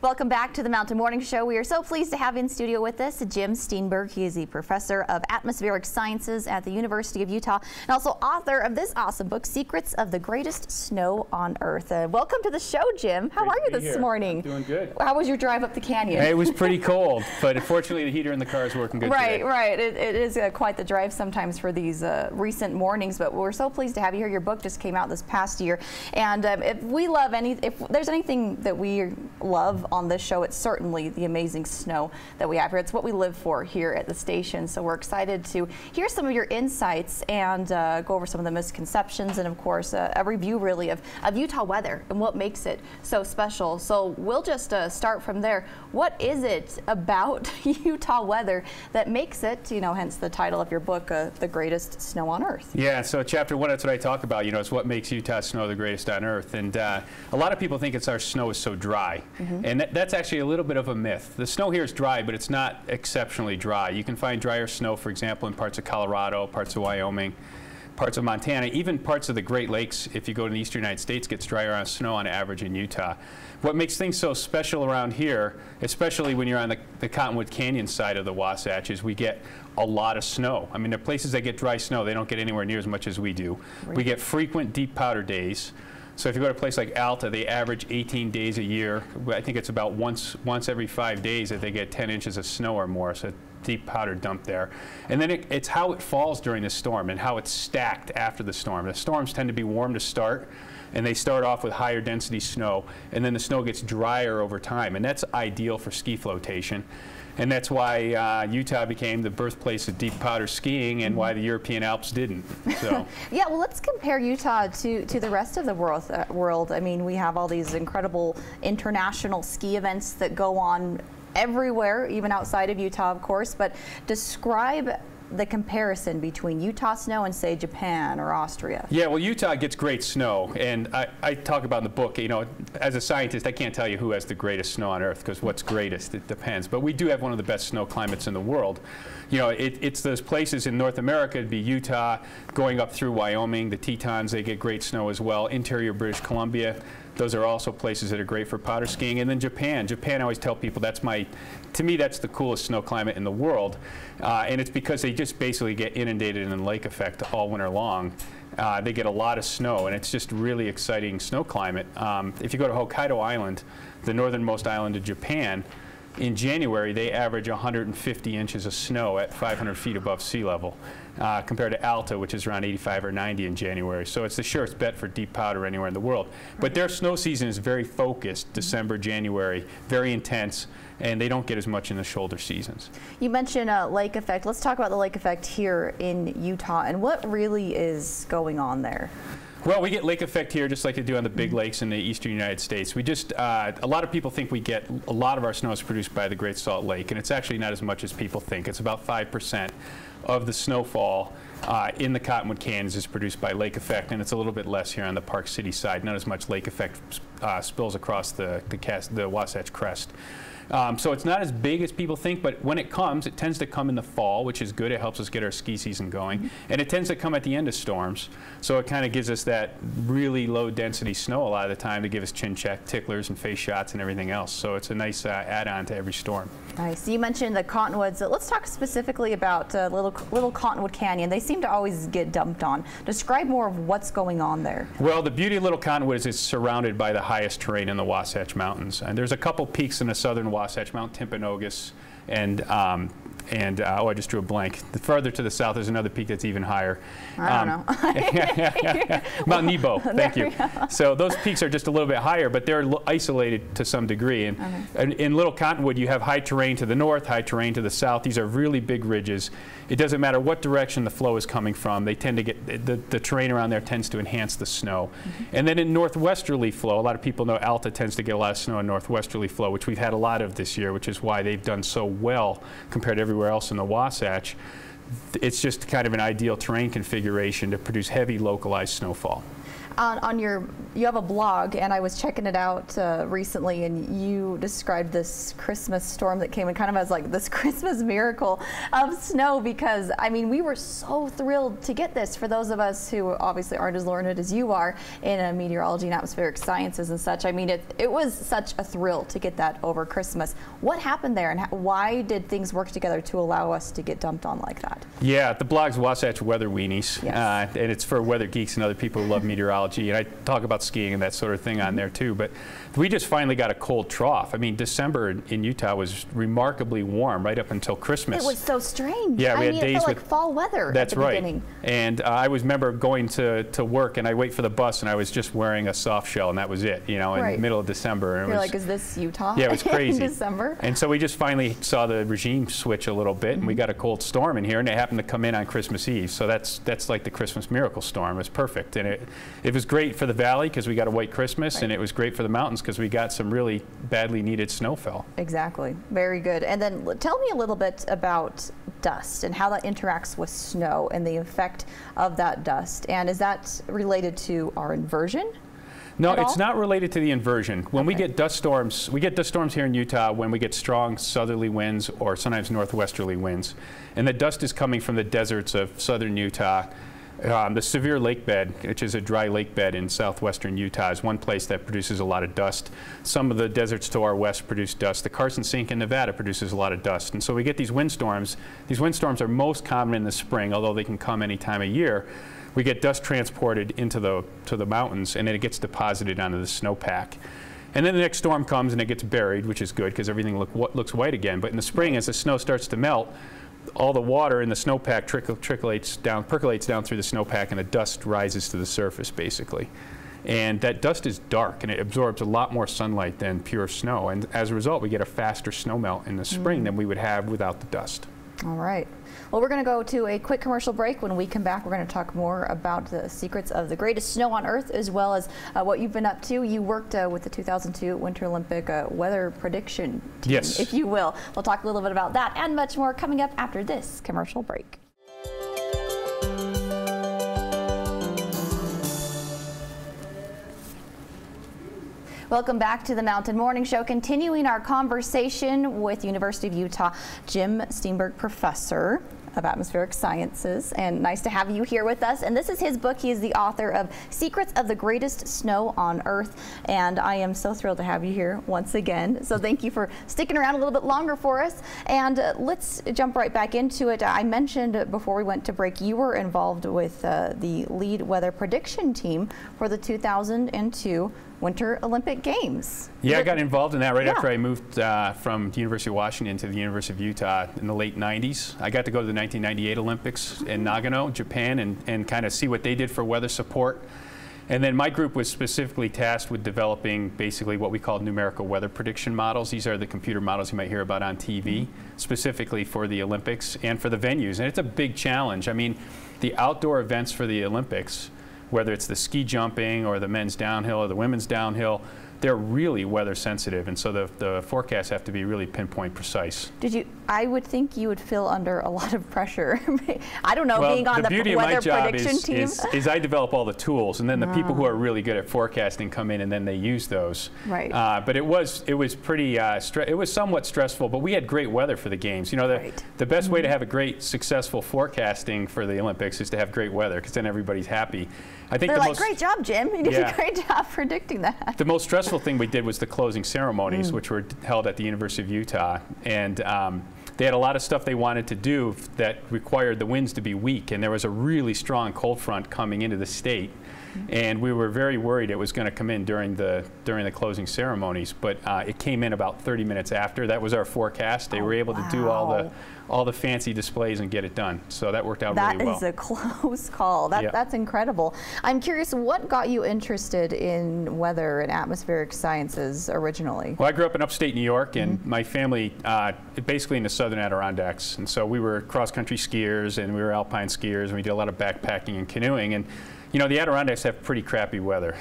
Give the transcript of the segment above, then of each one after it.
Welcome back to the Mountain Morning Show. We are so pleased to have in studio with us Jim Steenburgh. He is a professor of atmospheric sciences at the University of Utah and also author of this awesome book, Secrets of the Greatest Snow on Earth. Welcome to the show, Jim. How are you this morning? I'm doing good. How was your drive up the canyon? It was pretty cold, but unfortunately the heater in the car is working good today. Right. It is quite the drive sometimes for these recent mornings, but we're so pleased to have you here. Your book just came out this past year, and if there's anything that we love on this show, it's certainly the amazing snow that we have here. It's what we live for here at the station, so we're excited to hear some of your insights and go over some of the misconceptions and, of course, a review really of Utah weather and what makes it so special. So we'll just start from there. What is it about Utah weather that makes it, hence the title of your book, The Greatest Snow on Earth? Yeah, so chapter 1, that's what I talk about, it's what makes Utah snow the greatest on Earth. And a lot of people think our snow is so dry. And that's actually a little bit of a myth. The snow here is dry, but it's not exceptionally dry. You can find drier snow, for example, in parts of Colorado, parts of Wyoming, parts of Montana, even parts of the Great Lakes. If you go to the eastern United States, gets drier on snow on average in Utah. What makes things so special around here, especially when you're on the Cottonwood Canyon side of the Wasatch, is we get a lot of snow. I mean, there are places that get dry snow. They don't get anywhere near as much as we do. Right. We get frequent deep powder days. So if you go to a place like Alta, they average 18 days a year. I think it's about once every 5 days that they get 10 inches of snow or more. So deep powder dump there. And then it's how it falls during the storm and how it's stacked after the storm. The storms tend to be warm to start, and they start off with higher density snow, and then the snow gets drier over time, and that's ideal for ski flotation. And that's why Utah became the birthplace of deep powder skiing, and why the European Alps didn't. So. Yeah, well, let's compare Utah to the rest of the world. I mean, we have all these incredible international ski events that go on everywhere, even outside of Utah, of course. But describe the comparison between Utah snow and, say, Japan or Austria. Yeah, well, Utah gets great snow, and I talk about in the book, as a scientist, I can't tell you who has the greatest snow on Earth, because what's greatest, it depends. But we do have one of the best snow climates in the world. It's those places in North America. It'd be Utah, going up through Wyoming, the Tetons, they get great snow as well. Interior British Columbia, those are also places that are great for powder skiing. And then Japan. Japan, I always tell people, to me, that's the coolest snow climate in the world. And it's because they just basically get inundated in lake effect all winter long. They get a lot of snow, and it's just really exciting snow climate. If you go to Hokkaido Island, the northernmost island of Japan, in January, they average 150 inches of snow at 500 feet above sea level, compared to Alta, which is around 85 or 90 in January. So it's the surest bet for deep powder anywhere in the world. But their snow season is very focused, December, January, very intense, and they don't get as much in the shoulder seasons. You mentioned lake effect. Let's talk about the lake effect here in Utah and what really is going on there. Well, we get lake effect here just like they do on the big lakes in the eastern United States. We just, a lot of people think we get a lot of our snow is produced by the Great Salt Lake, and it's actually not as much as people think. It's about 5% of the snowfall in the Cottonwood Canyons is produced by lake effect, and it's a little bit less here on the Park City side. Not as much lake effect spills across the Wasatch Crest. So it's not as big as people think, but when it comes, it tends to come in the fall, which is good. It helps us get our ski season going. And it tends to come at the end of storms. So it kind of gives us that really low density snow a lot of the time to give us chin check, ticklers, and face shots and everything else. So it's a nice add-on to every storm. Nice. You mentioned the Cottonwoods. Let's talk specifically about little Cottonwood Canyon. They seem to always get dumped on. Describe more of what's going on there. Well, the beauty of Little Cottonwood is it's surrounded by the highest terrain in the Wasatch Mountains. And there's a couple peaks in the southern Wasatch, Mount Timpanogos, and oh, I just drew a blank. Farther to the south, there's another peak that's even higher. I don't know. Mount Nebo, thank you. So those peaks are just a little bit higher, but they're isolated to some degree. And in Little Cottonwood, you have high terrain to the north, high terrain to the south. These are really big ridges. It doesn't matter what direction the flow is coming from. They tend to get, the terrain around there tends to enhance the snow. And then in northwesterly flow, a lot of people know Alta tends to get a lot of snow in northwesterly flow, which we've had a lot of this year, which is why they've done so well compared to everywhere else in the Wasatch. It's just kind of an ideal terrain configuration to produce heavy localized snowfall. you have a blog, and I was checking it out recently, and you described this Christmas storm that came in kind of as like this Christmas miracle of snow, because I mean, we were so thrilled to get this. For those of us who obviously aren't as learned as you are in meteorology and atmospheric sciences and such, I mean, it was such a thrill to get that over Christmas. What happened there, and why did things work together to allow us to get dumped on like that? Yeah, the blog's Wasatch Weather Weenies, yes. And it's for weather geeks and other people who love meteorology, and I talk about skiing and that sort of thing on there too. But we just finally got a cold trough. I mean, December in Utah was remarkably warm right up until Christmas. It was so strange. Yeah, we I had mean, days it felt with like fall weather that's at the right. beginning. And I remember going to work, and I wait for the bus, and I was just wearing a soft shell, and that was it. You know, in the middle of December. And You're like, is this Utah? Yeah, it was crazy. In December. And so we just finally saw the regime switch a little bit, and we got a cold storm in here, and it happened to come in on Christmas Eve. So that's like the Christmas miracle storm. It was perfect, and it was great for the valley because we got a white Christmas, and it was great for the mountains because we got some really badly needed snowfall. Exactly. Very good. And then tell me a little bit about dust and how that interacts with snow and the effect of that dust. And is that related to our inversion? No, it's not related to the inversion. When we get dust storms here in Utah when we get strong southerly winds or sometimes northwesterly winds. And the dust is coming from the deserts of southern Utah. The severe lake bed, which is a dry lake bed in southwestern Utah, is one place that produces a lot of dust. Some of the deserts to our west produce dust. The Carson Sink in Nevada produces a lot of dust. And so we get these windstorms. These windstorms are most common in the spring, although they can come any time of year. We get dust transported into the mountains, and then it gets deposited onto the snowpack. And then the next storm comes, and it gets buried, which is good because everything looks white again. But in the spring, as the snow starts to melt, all the water in the snowpack percolates down through the snowpack, and the dust rises to the surface, basically. And that dust is dark, and it absorbs a lot more sunlight than pure snow. And as a result, we get a faster snow melt in the spring than we would have without the dust. All right. Well, we're going to go to a quick commercial break. When we come back, we're going to talk more about the secrets of the greatest snow on Earth, as well as what you've been up to. You worked with the 2002 Winter Olympic weather prediction team, yes, if you will. We'll talk a little bit about that and much more coming up after this commercial break. Welcome back to the Mountain Morning Show, continuing our conversation with University of Utah Jim Steenburgh, professor of atmospheric sciences, and nice to have you here with us. And this is his book. He is the author of Secrets of the Greatest Snow on Earth, and I am so thrilled to have you here once again. So thank you for sticking around a little bit longer for us, and let's jump right back into it. I mentioned before we went to break you were involved with the lead weather prediction team for the 2002 Winter Olympic Games. Yeah, I got involved in that right after I moved from the University of Washington to the University of Utah in the late 90s. I got to go to the 1998 Olympics in Nagano, Japan, and kind of see what they did for weather support. And then my group was specifically tasked with developing basically what we call numerical weather prediction models. These are the computer models you might hear about on TV, specifically for the Olympics and for the venues. And it's a big challenge. I mean, the outdoor events for the Olympics, whether it's the ski jumping or the men's downhill or the women's downhill, they're really weather sensitive, and so the forecasts have to be really pinpoint precise. I would think you would feel under a lot of pressure. I don't know, being on the weather prediction team. Is I develop all the tools, and then the people who are really good at forecasting come in, and then they use those. Right. But it was pretty it was somewhat stressful, but we had great weather for the games. You know, the best way to have a great successful forecasting for the Olympics is to have great weather, because then everybody's happy. I think they're like, great job, Jim. You did a great job predicting that. The most stressful thing we did was the closing ceremonies, which were held at the University of Utah. And they had a lot of stuff they wanted to do that required the winds to be weak. And there was a really strong cold front coming into the state. And we were very worried it was going to come in during the closing ceremonies, but it came in about 30 minutes after. That was our forecast. They were able to do all the fancy displays and get it done. So that worked out really well. That is a close call. That's incredible. I'm curious, what got you interested in weather and atmospheric sciences originally? Well, I grew up in upstate New York, and my family basically in the southern Adirondacks. And so we were cross-country skiers, and we were alpine skiers, and we did a lot of backpacking and canoeing. And you know, the Adirondacks have pretty crappy weather.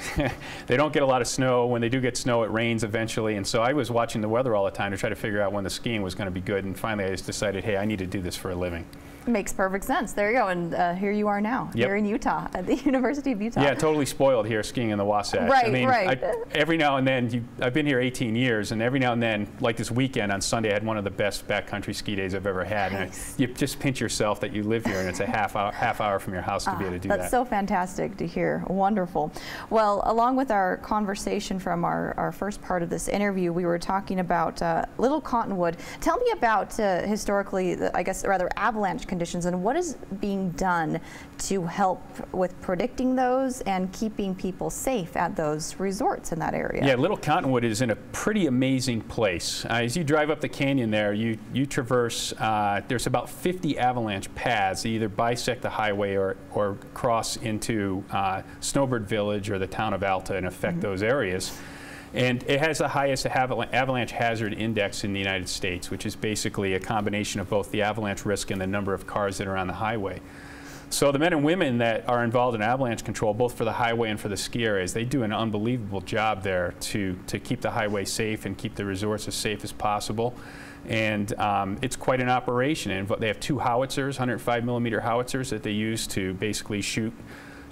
They don't get a lot of snow. When they do get snow, it rains eventually. And so I was watching the weather all the time to try to figure out when the skiing was going to be good. And finally, I just decided, hey, I need to do this for a living. Makes perfect sense. There you go. And here you are now, here in Utah, at the University of Utah. Yeah, totally spoiled here skiing in the Wasatch. Right, I mean, right. Every now and then, I've been here 18 years, and every now and then, like this weekend on Sunday, I had one of the best backcountry ski days I've ever had. Nice. And you just pinch yourself that you live here, and it's a half hour from your house to be able to do that. That's so fantastic to hear. Wonderful. Well, along with our conversation from our first part of this interview, we were talking about Little Cottonwood. Tell me about historically, I guess, rather avalanche conditions, and what is being done to help with predicting those and keeping people safe at those resorts in that area. Yeah, Little Cottonwood is in a pretty amazing place. As you drive up the canyon there, you traverse, there's about 50 avalanche paths that either bisect the highway or cross into Snowbird Village or the town of Alta and affect those areas. And it has the highest avalanche hazard index in the United States, which is basically a combination of both the avalanche risk and the number of cars that are on the highway. So the men and women that are involved in avalanche control, both for the highway and for the ski areas, they do an unbelievable job there to keep the highway safe and keep the resorts as safe as possible. And it's quite an operation. And they have 2 howitzers, 105mm howitzers that they use to basically shoot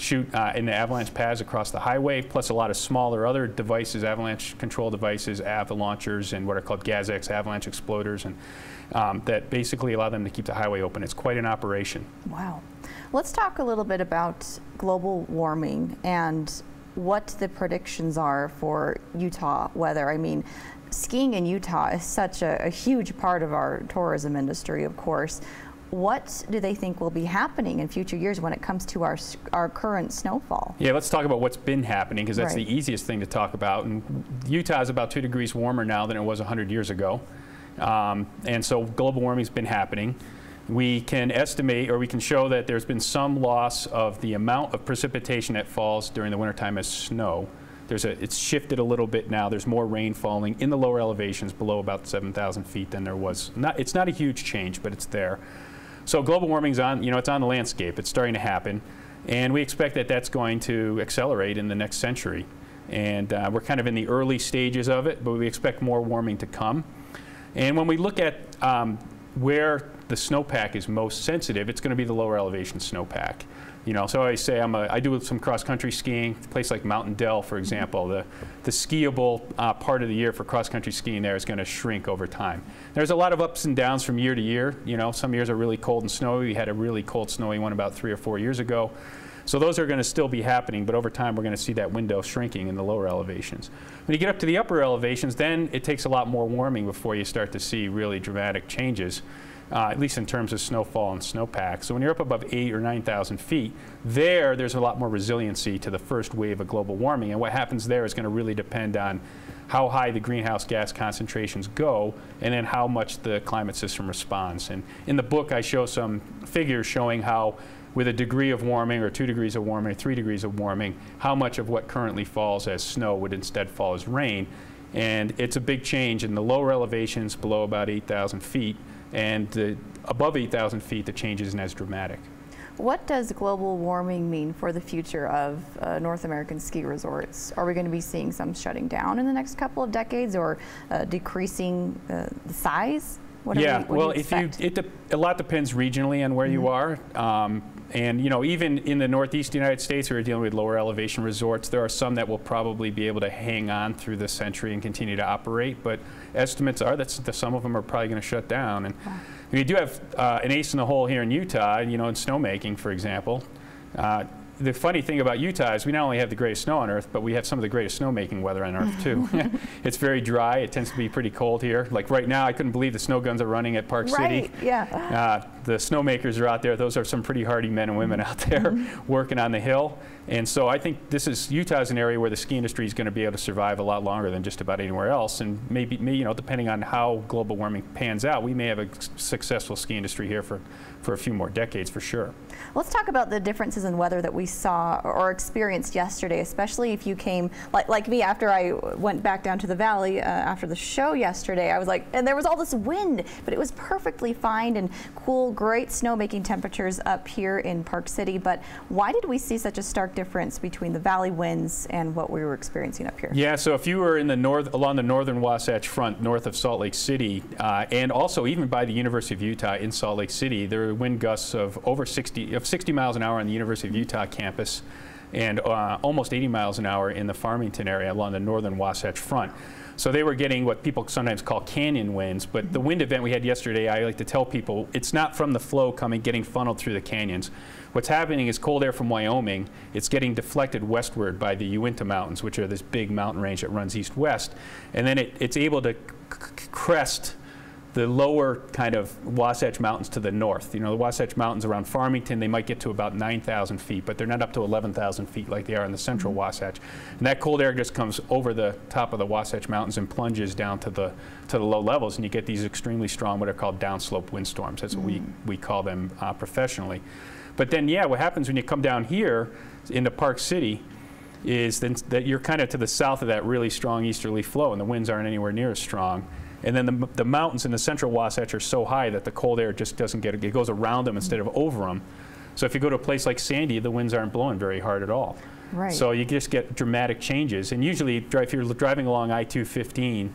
in the avalanche paths across the highway, plus a lot of smaller other devices, avalanche control devices, launchers, and what are called GazX avalanche exploders, and that basically allow them to keep the highway open. It's quite an operation. Wow. Let's talk a little bit about global warming and what the predictions are for Utah weather. I mean, skiing in Utah is such a huge part of our tourism industry, of course. What do they think will be happening in future years when it comes to our current snowfall? Yeah, let's talk about what's been happening, because that's the easiest thing to talk about. And Utah is about 2 degrees warmer now than it was 100 years ago. And so global warming's been happening. We can estimate, or we can show, that there's been some loss of the amount of precipitation that falls during the wintertime as snow. It's shifted a little bit now. There's more rain falling in the lower elevations below about 7,000 feet than there was. It's not a huge change, but it's there. So global warming's on, it's on the landscape. It's starting to happen. And we expect that that's going to accelerate in the next century. And we're kind of in the early stages of it, but we expect more warming to come. And when we look at where the snowpack is most sensitive, it's going to be the lower elevation snowpack. So I say I do some cross-country skiing. A place like Mountain Dell, for example, the skiable part of the year for cross-country skiing there is going to shrink over time. There's a lot of ups and downs from year to year. Some years are really cold and snowy. We had a really cold, snowy one about 3 or 4 years ago. So those are going to still be happening, but over time we're going to see that window shrinking in the lower elevations. When you get up to the upper elevations, then it takes a lot more warming before you start to see really dramatic changes. At least in terms of snowfall and snowpack. So when you're up above 8,000 or 9,000 feet, there's a lot more resiliency to the first wave of global warming. And what happens there is going to really depend on how high the greenhouse gas concentrations go, and then how much the climate system responds. And in the book, I show some figures showing how, with a degree of warming, or 2 degrees of warming, or 3 degrees of warming, how much of what currently falls as snow would instead fall as rain. And it's a big change in the lower elevations below about 8,000 feet. And above 8,000 feet, the change isn't as dramatic. What does global warming mean for the future of North American ski resorts? Are we going to be seeing some shutting down in the next couple of decades, or decreasing the size? What well, a lot depends regionally on where you are. And even in the Northeast United States, where we're dealing with lower elevation resorts, there are some that will probably be able to hang on through the century and continue to operate. But estimates are that some of them are probably going to shut down. And we do have an ace in the hole here in Utah, in snowmaking, for example. The funny thing about Utah is we not only have the greatest snow on Earth, but we have some of the greatest snowmaking weather on Earth, too. It's very dry. It tends to be pretty cold here. Like right now, I couldn't believe the snow guns are running at Park City. Yeah. The snowmakers are out there. Those are some pretty hardy men and women out there working on the hill. And so I think Utah's an area where the ski industry is going to be able to survive a lot longer than just about anywhere else. And maybe depending on how global warming pans out, we may have a successful ski industry here for a few more decades, for sure. Let's talk about the differences in weather that we saw or experienced yesterday, especially if you came, like me, after I went back down to the valley after the show yesterday. I was like, and there was all this wind, but it was perfectly fine and cool great snowmaking temperatures up here in Park City, but why did we see such a stark difference between the valley winds and what we were experiencing up here? Yeah, so if you were in the along the northern Wasatch Front, north of Salt Lake City, and also even by the University of Utah in Salt Lake City, there were wind gusts of over 60 miles an hour on the University of Utah campus, and almost 80 miles an hour in the Farmington area along the northern Wasatch Front. So they were getting what people sometimes call canyon winds, but the wind event we had yesterday, I like to tell people, it's not from the flow getting funneled through the canyons. What's happening is cold air from Wyoming, it's getting deflected westward by the Uinta Mountains, which are this big mountain range that runs east-west, and then it's able to crest the lower kind of Wasatch Mountains to the north. You know, the Wasatch Mountains around Farmington, they might get to about 9,000 feet, but they're not up to 11,000 feet like they are in the central Wasatch. And that cold air just comes over the top of the Wasatch Mountains and plunges down to the low levels, and you get these extremely strong, what are called downslope windstorms. That's what we call them professionally. But then, yeah, what happens when you come down here into Park City is then that you're kind of to the south of that really strong easterly flow, and the winds aren't anywhere near as strong. And then the mountains in the central Wasatch are so high that the cold air just doesn't get it. It goes around them instead of over them. So if you go to a place like Sandy, the winds aren't blowing very hard at all. Right. So you just get dramatic changes. And usually, if you're driving along I-215,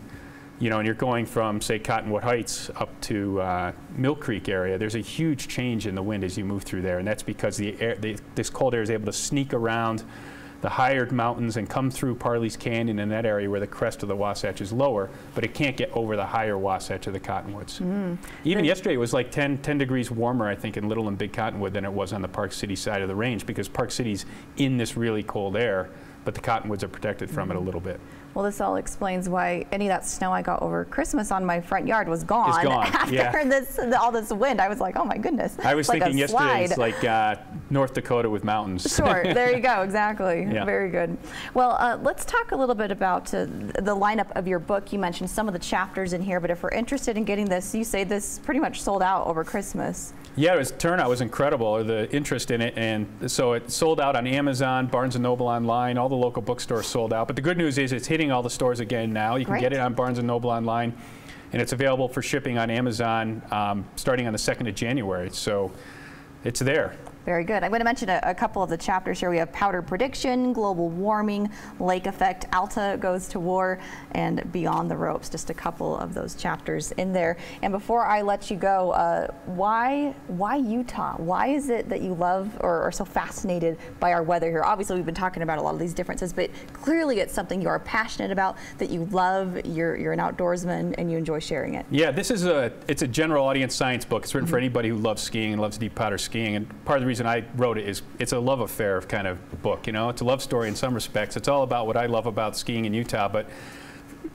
you know, and you're going from, say, Cottonwood Heights up to Mill Creek area, there's a huge change in the wind as you move through there. And that's because this cold air is able to sneak around the higher mountains and come through Parley's Canyon in that area where the crest of the Wasatch is lower, but it can't get over the higher Wasatch of the Cottonwoods. Even yesterday it was like 10 degrees warmer, I think, in Little and Big Cottonwood than it was on the Park City side of the range, because Park City's in this really cold air, but the Cottonwoods are protected from it a little bit. Well, this all explains why any of that snow I got over Christmas on my front yard was gone. It's gone, after all this wind. I was like, oh my goodness. I was thinking yesterday it's like North Dakota with mountains. Sure, there you go, exactly. Yeah. Very good. Well, let's talk a little bit about the lineup of your book. You mentioned some of the chapters in here, but if we're interested in getting this, you say this pretty much sold out over Christmas. Yeah, turnout was incredible, the interest in it, and so it sold out on Amazon, Barnes & Noble online, all the local bookstores sold out. But the good news is it's hitting all the stores again now. You can get it on Barnes & Noble online, and it's available for shipping on Amazon starting on the 2nd of January, so it's there. Very good. I'm going to mention a couple of the chapters here. We have Powder Prediction, Global Warming, Lake Effect, Alta Goes to War, and Beyond the Ropes. Just a couple of those chapters in there. And before I let you go, why Utah? Why is it that you love or are so fascinated by our weather here? Obviously, we've been talking about a lot of these differences, but clearly it's something you are passionate about, that you love. You're an outdoorsman, and you enjoy sharing it. Yeah, it's a general audience science book. It's written for anybody who loves skiing and loves deep powder skiing. And part of the reason I wrote it is it's a love affair kind of book. You know, it's a love story in some respects. It's all about what I love about skiing in Utah, but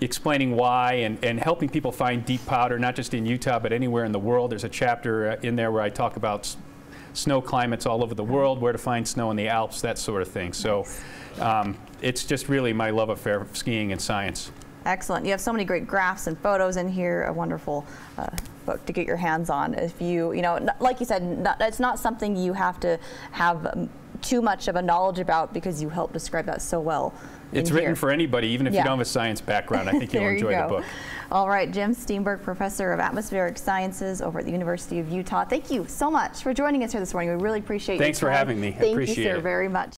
explaining why and helping people find deep powder, not just in Utah, but anywhere in the world. There's a chapter in there where I talk about snow climates all over the world, where to find snow in the Alps, that sort of thing. So it's just really my love affair of skiing and science. Excellent. You have so many great graphs and photos in here. A wonderful book to get your hands on. If you know, like you said, it's not something you have to have too much of a knowledge about, because you help describe that so well. It's written for anybody, even if you don't have a science background. I think you'll enjoy the book. All right, Jim Steenburgh, Professor of Atmospheric Sciences over at the University of Utah. Thank you so much for joining us here this morning. We really appreciate your time. Thanks for having me. I appreciate it. Thank you, sir, very much.